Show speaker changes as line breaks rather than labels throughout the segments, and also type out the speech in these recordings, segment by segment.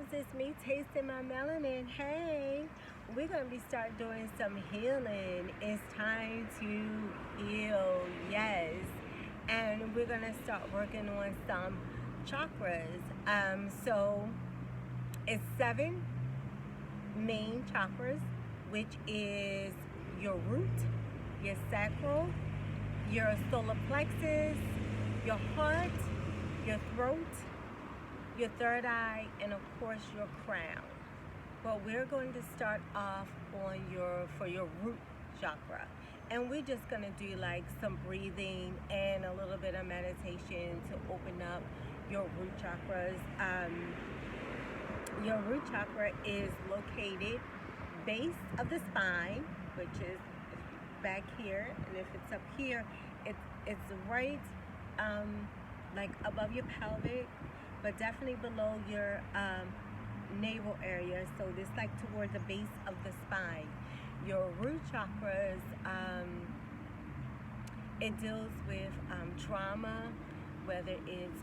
loves, it's me tasting my melanin. Hey, we're going to be start doing some healing. It's time to heal, yes. And we're going to start working on some chakras. So it's 7 main chakras, which is your root, your sacral, your solar plexus, your heart, your throat, your third eye, and of course your crown. But we're going to start off on for your root chakra, and we're just going to do like some breathing and a little bit of meditation to open up your root chakras. Your root chakra is located base of the spine, which is back here, and if it's up here, it's right like above your pelvic, but definitely below your navel area. So this like toward the base of the spine. Your root chakras, it deals with trauma, whether it's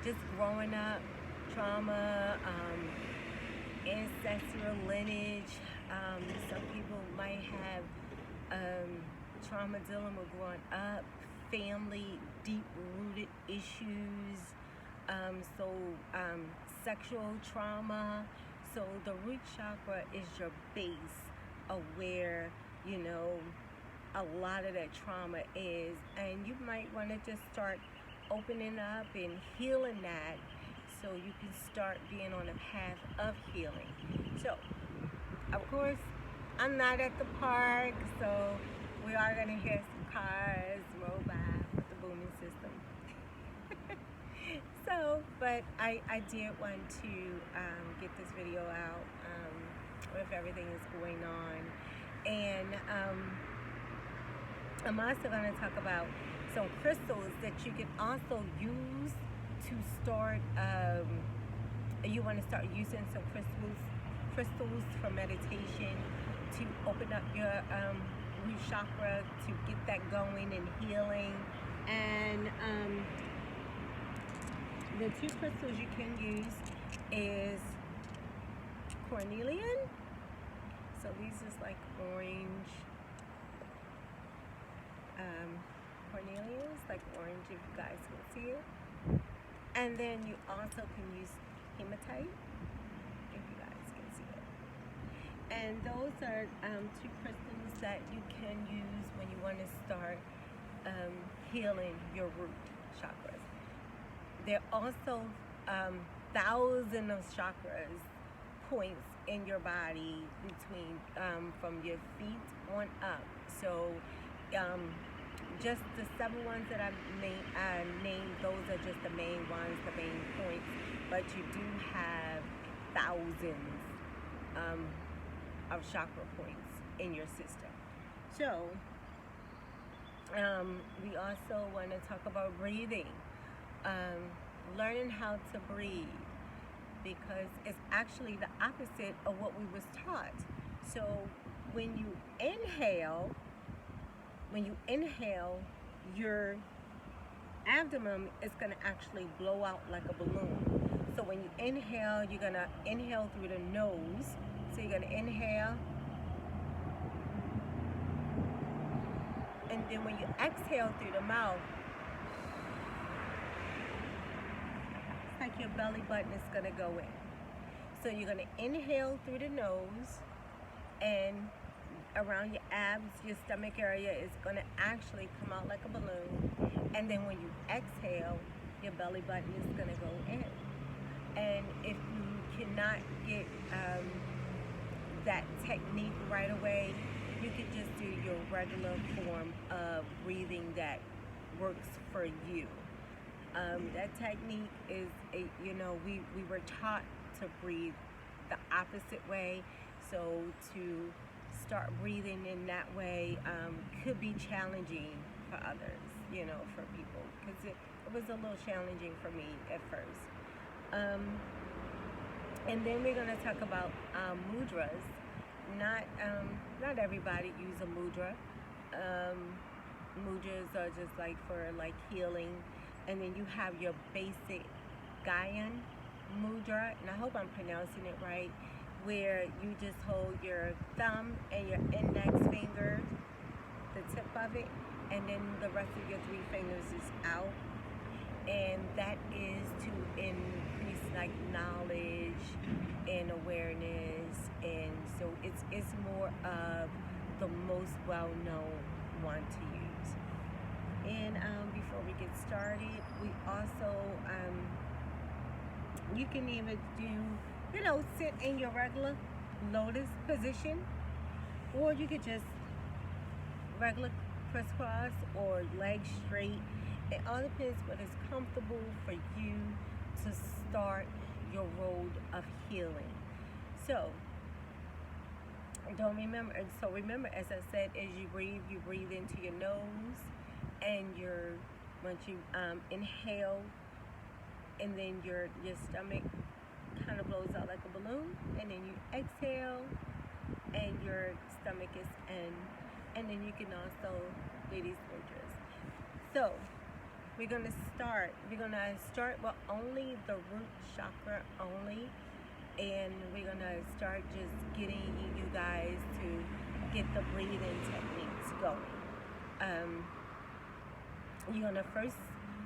just growing up trauma, ancestral lineage. Some people might have trauma dealing with growing up, family, deep-rooted issues, sexual trauma. So the root chakra is your base of where, you know, a lot of that trauma is, and you might want to just start opening up and healing that so you can start being on a path of healing. So, of course, I'm not at the park, so we are going to hear some cars roll by with the booming system. So, but I did want to get this video out with everything that's going on. And I'm also going to talk about some crystals that you can also use to start, you want to start using some crystals for meditation to open up your root chakra, to get that going and healing. And the 2 crystals you can use is cornelian. So these is like orange, cornelians, like orange if you guys can see it. And then you also can use hematite if you guys can see it. And those are 2 crystals that you can use when you want to start healing your root chakras. There are also thousands of chakras points in your body between from your feet on up. So just the 7 ones that I named, those are just the main ones, the main points, but you do have thousands of chakra points in your system. So we also want to talk about breathing, learning how to breathe, because it's actually the opposite of what we was taught. So when you inhale, your abdomen is going to actually blow out like a balloon. So when you inhale, you're going to inhale through the nose. So you're going to inhale. And then when you exhale through the mouth, it's like your belly button is going to go in. So you're going to inhale through the nose, and around your abs, your stomach area is going to actually come out like a balloon. And then when you exhale, your belly button is going to go in. And if you cannot get that technique right away, you can just do your regular form of breathing that works for you. That technique is, we were taught to breathe the opposite way. So to start breathing in that way could be challenging for others, for people, because it was a little challenging for me at first. And then we're going to talk about mudras. Not everybody use a mudra. Mudras are just like for like healing. and then you have your basic Gaian mudra, and I hope I'm pronouncing it right, where you just hold your thumb and your index finger, the tip of it, and then the rest of your 3 fingers is out. And that is to increase like knowledge and awareness, and so it's more of the most well-known one to use. And before we get started, we also you can even do, sit in your regular lotus position, or you could just regular crisscross or legs straight. It all depends what is comfortable for you to start your road of healing. So remember, as I said, as you breathe into your nose, and once you inhale, and then your stomach kind of blows out like a balloon, and then you exhale, and your stomach is in, and then you can also do these mudras. So we're gonna start with only the root chakra only, and we're gonna start just getting you guys to get the breathing techniques going.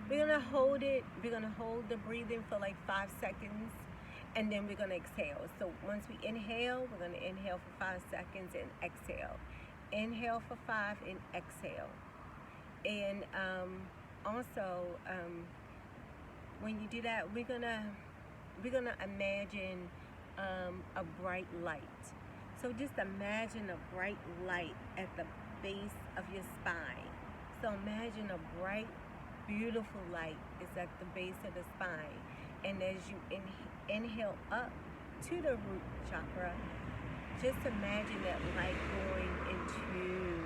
We're gonna hold the breathing for like 5 seconds, and then we're gonna exhale. So once we inhale, we're gonna inhale for 5 seconds and exhale. Inhale for 5 and exhale. And also, when you do that, we're gonna imagine a bright light. So just imagine a bright light at the base of your spine. So imagine a bright, beautiful light is at the base of the spine. And as you inhale up to the root chakra, just imagine that light going into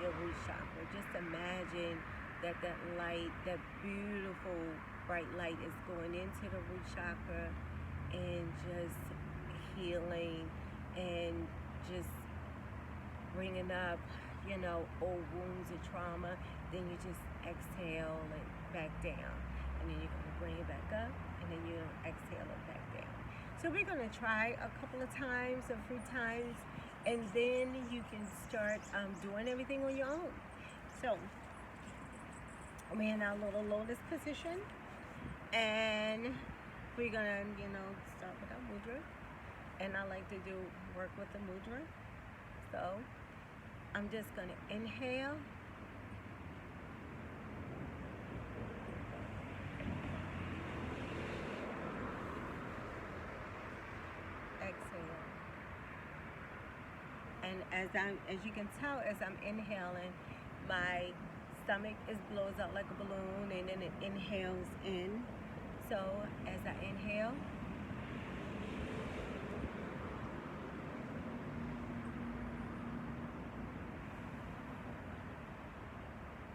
your root chakra. Just imagine that light, that beautiful bright light, is going into the root chakra and just healing and just bringing up, old wounds and trauma. Then you just exhale it back down, and then you're going to bring it back up, and then you're going to exhale it back down. So we're going to try a couple of times, a few times, and then you can start doing everything on your own. So we're in our little lotus position, and we're going to, start with our mudra. And I like to work with the mudra. So I'm just going to inhale. Exhale. And as you can tell, as I'm inhaling, my stomach blows out like a balloon, and then it inhales in. So as I inhale,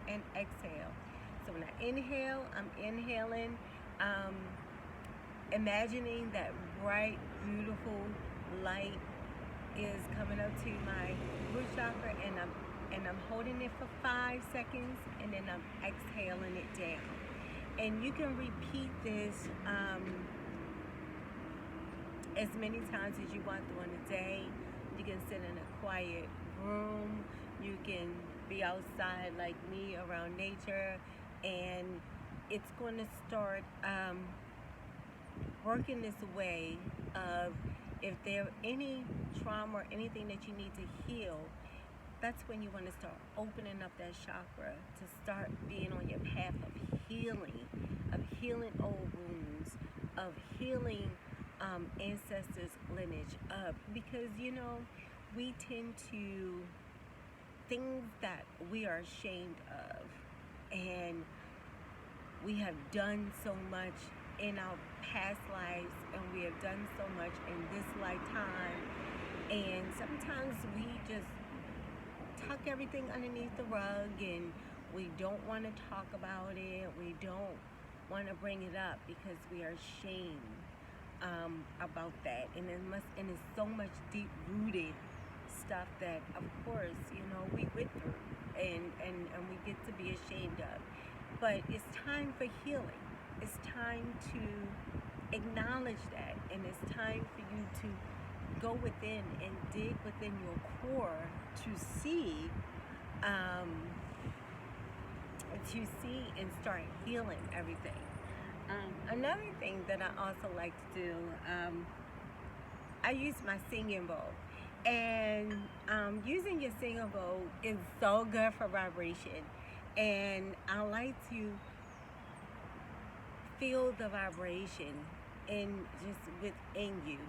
and exhale. So when I inhale, I'm inhaling, imagining that bright, beautiful light is coming up to my root chakra, and I'm holding it for 5 seconds, and then I'm exhaling it down. And you can repeat this as many times as you want during the day. You can sit in a quiet room. You can be outside like me around nature, and it's going to start working this way of, if there any trauma or anything that you need to heal, that's when you want to start opening up that chakra to start being on your path of healing old wounds, of healing ancestors' lineage up. Because, we tend to things that we are ashamed of, and we have done so much in our past lives, and we have done so much in this lifetime, and sometimes we just tuck everything underneath the rug, and we don't want to talk about it. We don't want to bring it up because we are ashamed about that, and it's so much deep-rooted stuff that, of course, we went through, and we get to be ashamed of. But it's time for healing. It's time to acknowledge that, and it's time for you to go within and dig within your core to see, and start healing everything. Another thing that I also like to do, I use my singing bowl. And using your singing bowl is so good for vibration. And I like to feel the vibration just within you.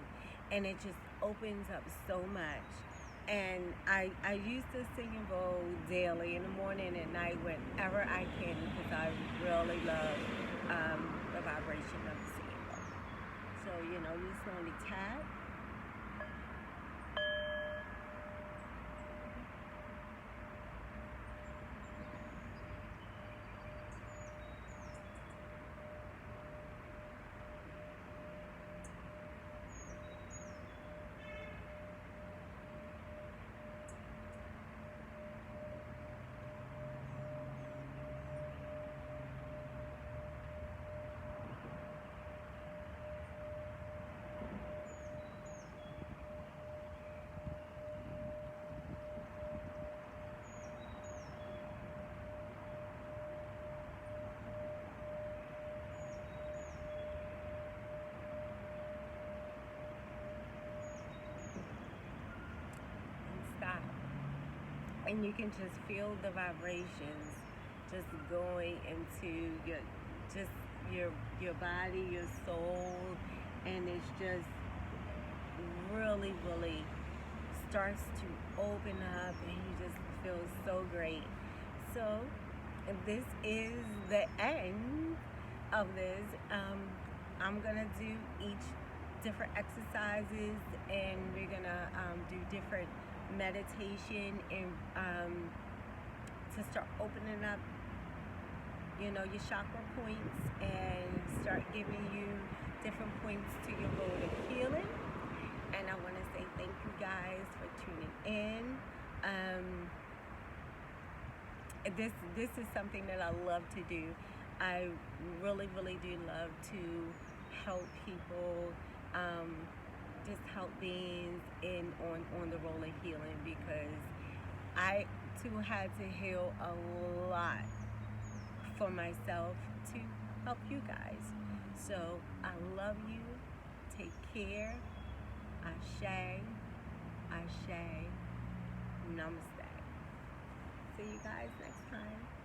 And it just opens up so much. And I use the singing bowl daily, in the morning and night, whenever I can, because I really love the vibration of the singing bowl. So, you just only tap. Stop. And you can just feel the vibrations just going into your body, your soul, and it's just really, really starts to open up, and you just feel so great. So this is the end of this. I'm gonna do each different exercises, and we're gonna do different meditation, and to start opening up your chakra points, and start giving you different points to your road of healing. And I want to say thank you guys for tuning in. This is something that I love to do. I really, really do love to help people, just help beings on the road of healing, because I too had to heal a lot for myself to help you guys. So I love you. Take care. Ashe. Ashe. Namaste. See you guys next time.